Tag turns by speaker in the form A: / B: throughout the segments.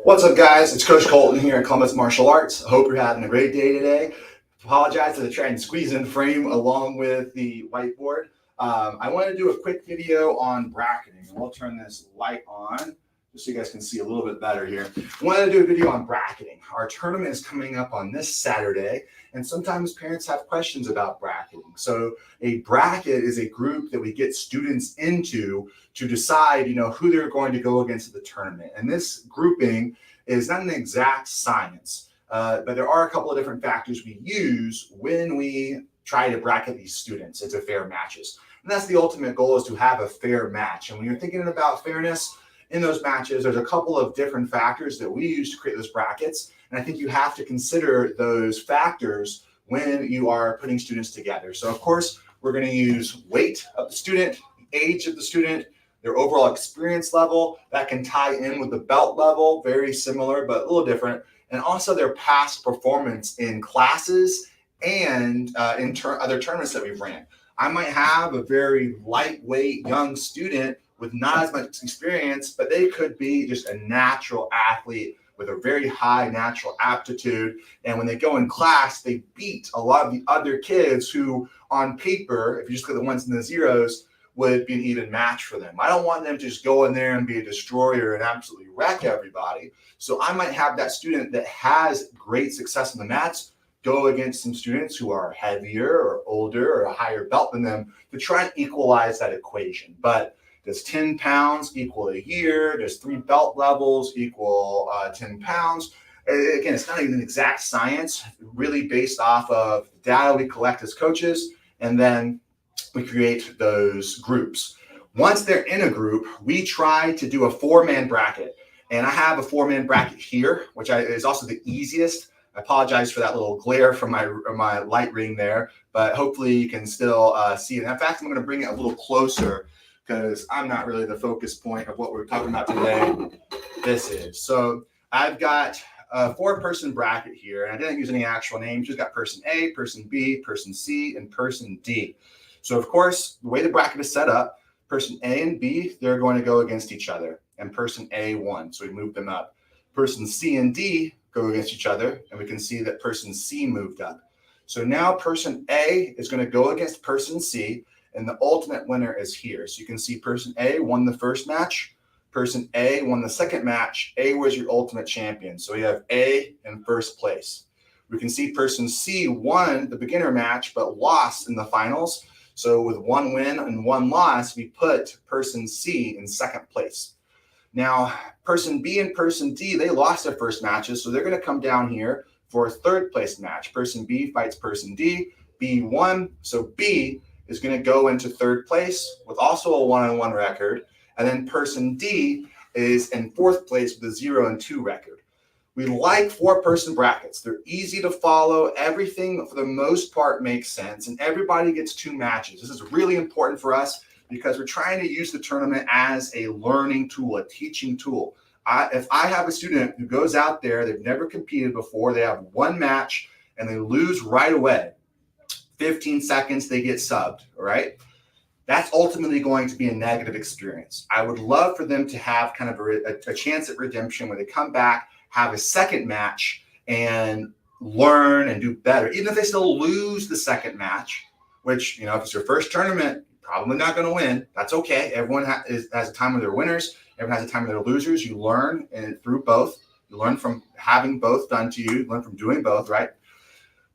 A: What's up, guys? It's Coach Colton here at Columbus Martial Arts. I hope you're having a great day today. Apologize that I tried and squeeze in frame along with the whiteboard. I want to do a quick video on bracketing. We'll turn this light on just so you guys can see a little bit better here. I wanted to do a video on bracketing. Our tournament is coming up on this Saturday, and sometimes parents have questions about bracketing. So a bracket is a group that we get students into to decide, who they're going to go against at the tournament. And this grouping is not an exact science, but there are a couple of different factors we use when we try to bracket these students into fair matches. And that's the ultimate goal, is to have a fair match. And when you're thinking about fairness in those matches, there's a couple of different factors that we use to create those brackets. And I think you have to consider those factors when you are putting students together. So of course, we're going to use weight of the student, age of the student, their overall experience level. That can tie in with the belt level, very similar, but a little different. And also their past performance in classes and in other tournaments that we've ran. I might have a very lightweight young student with not as much experience, but they could be just a natural athlete with a very high natural aptitude. And when they go in class, they beat a lot of the other kids who on paper, if you just look at the ones and the zeros, would be an even match for them. I don't want them to just go in there and be a destroyer and absolutely wreck everybody. So I might have that student that has great success in the mats go against some students who are heavier or older or a higher belt than them to try and equalize that equation. But does 10 pounds equal a year? Does 3 belt levels equal 10 pounds? Again, it's not even an exact science, really based off of data we collect as coaches, and then we create those groups. Once they're in a group, we try to do a 4-man bracket. And I have a 4-man bracket here, which is also the easiest. I apologize for that little glare from my light ring there, but hopefully you can still see it. In fact, I'm going to bring it a little closer because I'm not really the focus point of what we're talking about today. This is. So I've got a 4-person bracket here, and I didn't use any actual names. Just got person A, person B, person C, and person D. So of course, the way the bracket is set up, person A and B, they're going to go against each other, and person A won, so we moved them up. Person C and D go against each other, and we can see that person C moved up. So now person A is going to go against person C, and the ultimate winner is here. So you can see person A won the first match, person A won the second match. A was your ultimate champion. So we have A in first place. We can see person C won the beginner match, but lost in the finals. So with 1 win and 1 loss, we put person C in second place. Now, person B and person D, they lost their first matches, so they're going to come down here for a 3rd place match. Person B fights person D. B won, so B is going to go into 3rd place with also a 1-on-1 record. And then person D is in 4th place with a 0-2 record. We like 4-person brackets. They're easy to follow. Everything, for the most part, makes sense, and everybody gets 2 matches. This is really important for us because we're trying to use the tournament as a learning tool, a teaching tool. If I have a student who goes out there, they've never competed before, they have 1 match, and they lose right away, 15 seconds, they get subbed, right? That's ultimately going to be a negative experience. I would love for them to have kind of a chance at redemption where they come back, have a second match, and learn and do better. Even if they still lose the second match, which, if it's your first tournament, probably not going to win. That's okay. Everyone has a time of their winners. Everyone has a time of their losers. You learn through both. You learn from having both done to you. You learn from doing both, right?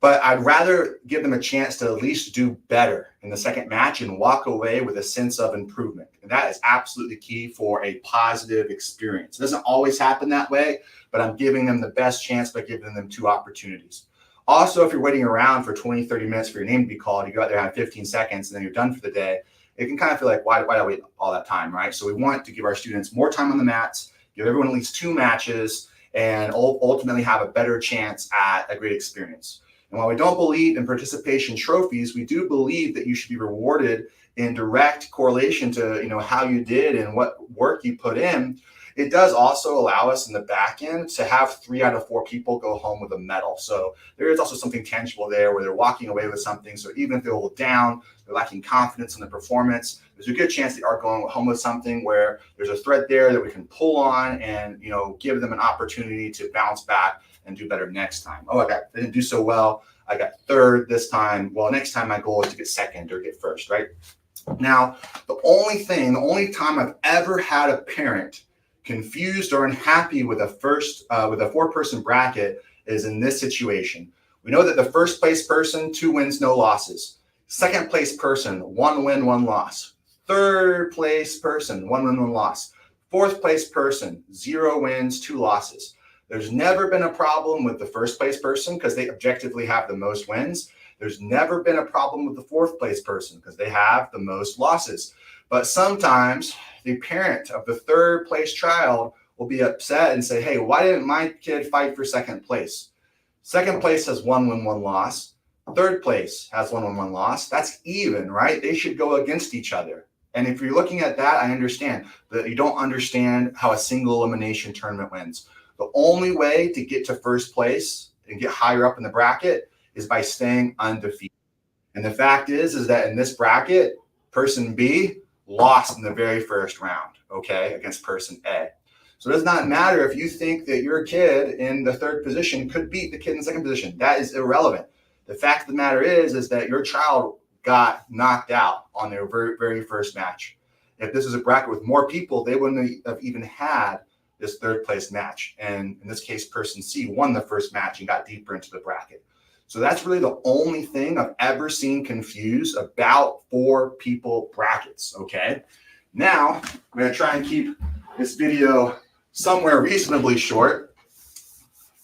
A: But I'd rather give them a chance to at least do better in the second match and walk away with a sense of improvement. And that is absolutely key for a positive experience. It doesn't always happen that way, but I'm giving them the best chance by giving them 2 opportunities. Also, if you're waiting around for 20, 30 minutes for your name to be called, you go out there and have 15 seconds, and then you're done for the day, it can kind of feel like, why did I wait all that time, right? So we want to give our students more time on the mats, give everyone at least 2 matches, and ultimately have a better chance at a great experience. And while we don't believe in participation trophies, we do believe that you should be rewarded in direct correlation to how you did and what work you put in. It does also allow us in the back end to have 3 out of 4 people go home with a medal. So there is also something tangible there where they're walking away with something. So even if they're a little down, they're lacking confidence in the performance, there's a good chance they are going home with something where there's a thread there that we can pull on and, you know, give them an opportunity to bounce back and do better next time. Oh, I didn't do so well. I got third this time. Well, next time my goal is to get second or get first, right? Now, the only time I've ever had a parent confused or unhappy with a 4-person bracket is in this situation. We know that the first place person, 2 wins, no losses. Second place person, 1 win, 1 loss. Third place person, 1 win, 1 loss. Fourth place person, 0 wins, 2 losses. There's never been a problem with the first place person because they objectively have the most wins. There's never been a problem with the fourth place person because they have the most losses. But sometimes the parent of the third place child will be upset and say, hey, why didn't my kid fight for second place? Second place has 1 win, 1 loss. Third place has 1 win, 1 loss. That's even, right? They should go against each other. And if you're looking at that, I understand that you don't understand how a single elimination tournament wins. The only way to get to first place and get higher up in the bracket is by staying undefeated. And the fact is that in this bracket, person B lost in the very first round, okay, against person A. So it does not matter if you think that your kid in the third position could beat the kid in the second position. That is irrelevant. The fact of the matter is that your child got knocked out on their very, very first match. If this is a bracket with more people, they wouldn't have even had this third place match. And in this case, person C won the first match and got deeper into the bracket. So that's really the only thing I've ever seen confused about 4-people brackets, okay? Now, I'm going to try and keep this video somewhere reasonably short.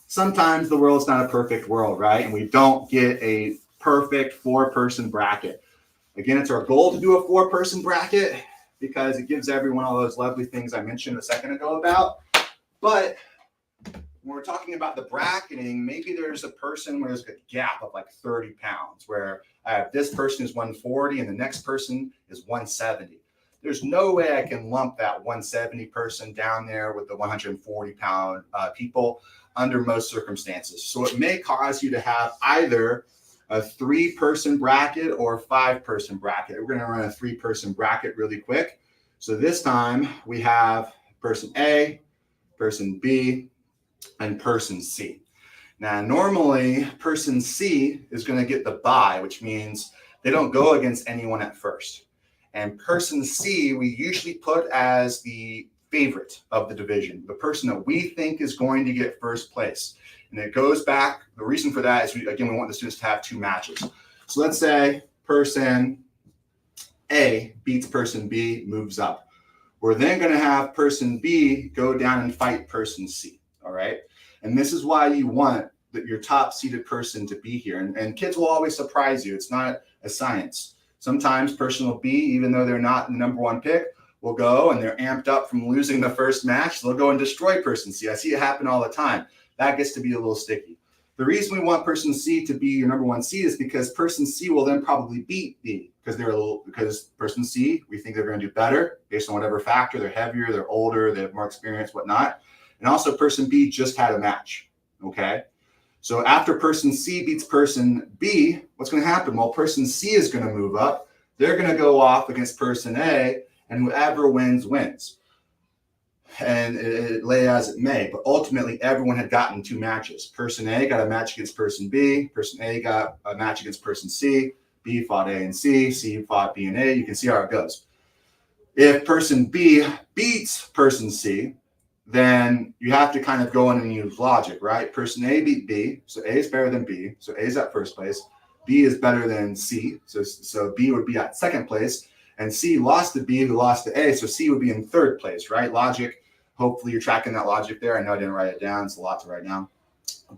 A: Sometimes the world's not a perfect world, right? And we don't get a perfect 4-person bracket. Again, it's our goal to do a 4-person bracket because it gives everyone all those lovely things I mentioned a second ago about. But when we're talking about the bracketing, maybe there's a person where there's a gap of like 30 pounds, where I have this person is 140 and the next person is 170. There's no way I can lump that 170 person down there with the 140-pound people under most circumstances. So it may cause you to have either a 3-person bracket or a 5-person bracket. We're going to run a 3-person bracket really quick. So this time we have person A, person B, and person C. Now, normally person C is going to get the bye, which means they don't go against anyone at first. And person C, we usually put as the favorite of the division, the person that we think is going to get first place. And it goes back, the reason for that is, we want the students to have 2 matches. So let's say person A beats person B, moves up. We're then going to have person B go down and fight person C, all right? And this is why you want your top seeded person to be here. And kids will always surprise you. It's not a science. Sometimes person B, even though they're not the number 1 pick, will go and they're amped up from losing the first match. They'll go and destroy person C. I see it happen all the time. That gets to be a little sticky. The reason we want person C to be your number 1 seed is because person C will then probably beat B because person C, we think they're going to do better based on whatever factor. They're heavier, they're older, they have more experience, whatnot. And also person B just had a match, okay? So after person C beats person B, what's going to happen? Well, person C is going to move up. They're going to go off against person A, and whoever wins, wins. And it lay as it may, but ultimately everyone had gotten 2 matches. Person A got a match against person B. Person A got a match against person C. B fought A and C. C fought B and A. You can see how it goes. If person B beats person C, then you have to kind of go in and use logic, right? Person A beat B, so A is better than B, so A is at first place. B is better than C, so B would be at second place. And C lost to B, who lost to A, so C would be in third place, right? Logic. Hopefully you're tracking that logic there. I know I didn't write it down. It's a lot to write down.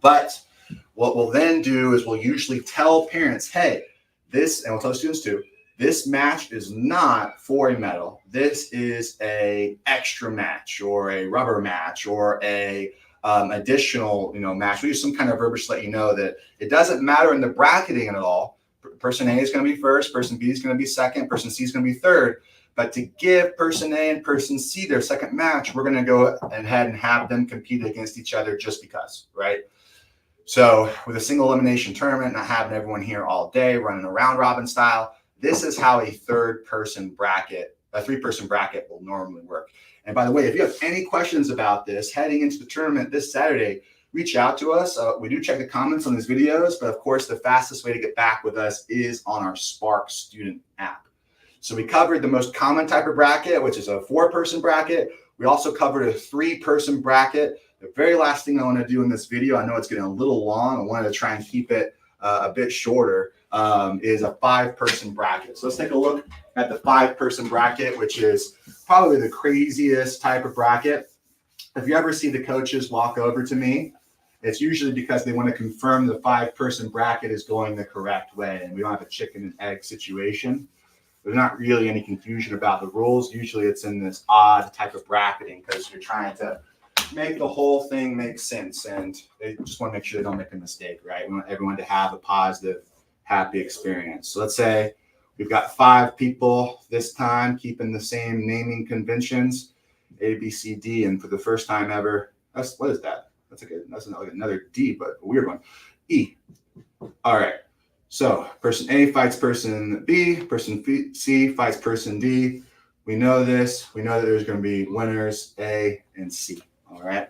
A: But what we'll then do is we'll usually tell parents, hey, this, and we'll tell students too, this match is not for a medal. This is a extra match or a rubber match or a additional match. We use some kind of verbiage to let you know that it doesn't matter in the bracketing at all. Person A is going to be first, person B is going to be second, person C is going to be third. But to give person A and person C their second match, we're going to go ahead and have them compete against each other just because, right? So with a single elimination tournament, not having everyone here all day running a round robin style, this is how a three-person bracket will normally work. And by the way, if you have any questions about this heading into the tournament this Saturday, reach out to us. We do check the comments on these videos, but of course, the fastest way to get back with us is on our Spark student app. So we covered the most common type of bracket, which is a 4-person bracket. We also covered a 3-person bracket. The very last thing I want to do in this video, I know it's getting a little long, I wanted to try and keep it a bit shorter, is a 5-person bracket. So let's take a look at the 5-person bracket, which is probably the craziest type of bracket. If you ever see the coaches walk over to me, it's usually because they want to confirm the 5-person bracket is going the correct way and we don't have a chicken and egg situation. There's not really any confusion about the rules. Usually it's in this odd type of bracketing because you're trying to make the whole thing make sense, and they just want to make sure they don't make a mistake, right? We want everyone to have a positive, happy experience. So let's say we've got 5 people this time, keeping the same naming conventions, A, B, C, D, and for the first time ever, what is that? That's like another D, but a weird one. E. All right. So person A fights person B, person C fights person D. We know this. We know that there's going to be winners A and C. All right.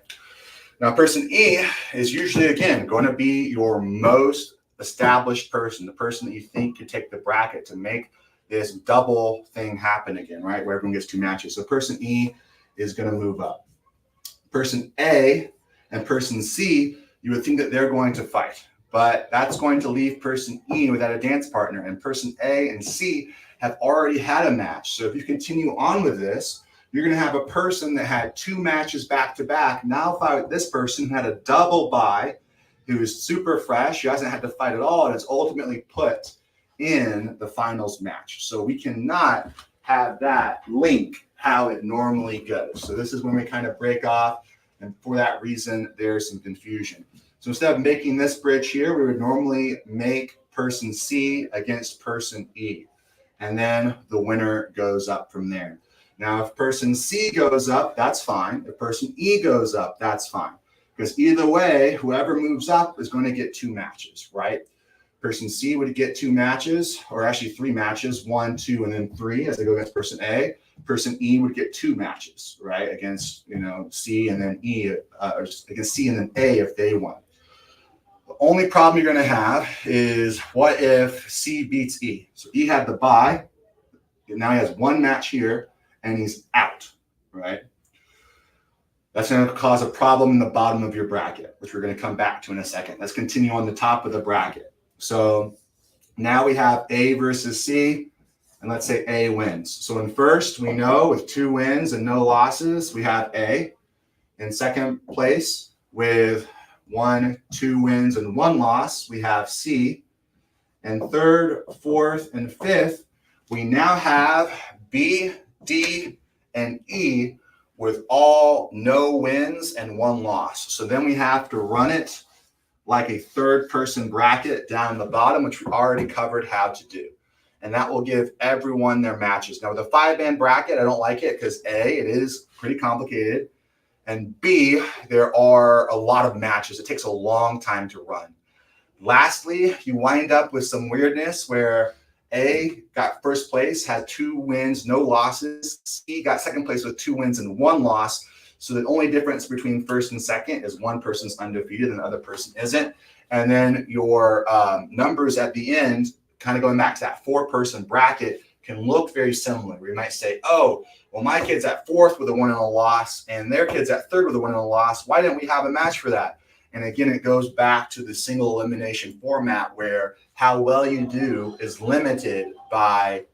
A: Now, person E is usually, again, going to be your most established person, the person that you think could take the bracket to make this double thing happen again, right? Where everyone gets 2 matches. So person E is going to move up. Person A and person C, you would think that they're going to fight, but that's going to leave person E without a dance partner, and person A and C have already had a match. So if you continue on with this, you're going to have a person that had 2 matches back to back now fight with this person who had a double bye, who is super fresh, who hasn't had to fight at all, and is ultimately put in the finals match. So we cannot have that link how it normally goes. So this is when we kind of break off, and for that reason, there's some confusion. So instead of making this bridge here, we would normally make person C against person E, and then the winner goes up from there. Now, if person C goes up, that's fine. If person E goes up, that's fine. Because either way, whoever moves up is going to get 2 matches, right? Person C would get 2 matches, or actually 3 matches, 1, 2, and then 3 as they go against person A. Person E would get 2 matches, right? Against, C and then E, or against C and then A if they won. The only problem you're going to have is what if C beats E? So E had the bye. Now he has 1 match here, and he's out, right? That's going to cause a problem in the bottom of your bracket, which we're going to come back to in a second. Let's continue on the top of the bracket. So now we have A versus C, and let's say A wins. So in first, we know with 2 wins and no losses, we have A. In second place, with 1, 2 wins and 1 loss, we have C. And third, fourth, and fifth, we now have B, D, and E with all no wins and 1 loss. So then we have to run it like a 3rd-person bracket down the bottom, which we already covered how to do. And that will give everyone their matches. Now, with a 5-man bracket, I don't like it because A, it is pretty complicated, and B, there are a lot of matches. It takes a long time to run. Lastly, you wind up with some weirdness where A got first place, had 2 wins, no losses. C got second place with 2 wins and 1 loss. So the only difference between first and second is one person's undefeated and the other person isn't. And then your numbers at the end, kind of going back to that 4-person bracket, can look very similar. We might say, oh, well, my kid's at 4th with a 1 and a loss, and their kid's at 3rd with a 1 and a loss. Why didn't we have a match for that? And again, it goes back to the single elimination format where how well you do is limited by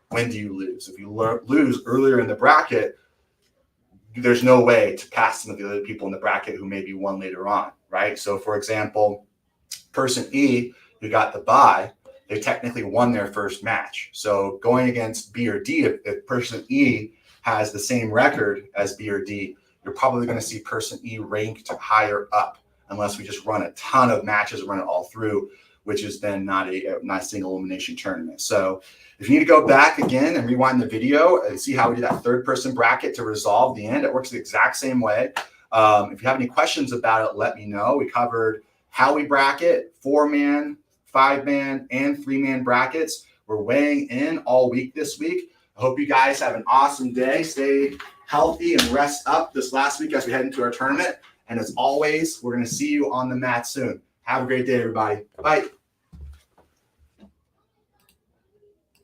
A: when do you lose. If you lose earlier in the bracket, there's no way to pass some of the other people in the bracket who maybe won later on, right? So, for example, person E who got the bye, they technically won their first match. So going against B or D, if person E has the same record as B or D, you're probably going to see person E ranked higher up unless we just run a ton of matches and run it all through. which has been not a single elimination tournament. So if you need to go back again and rewind the video and see how we do that third person bracket to resolve the end, it works the exact same way. If you have any questions about it, let me know. We covered how we bracket 4-man, 5-man, and 3-man brackets. We're weighing in all week this week. I hope you guys have an awesome day. Stay healthy and rest up this last week as we head into our tournament. And as always, we're going to see you on the mat soon. Have a great day, everybody. Bye.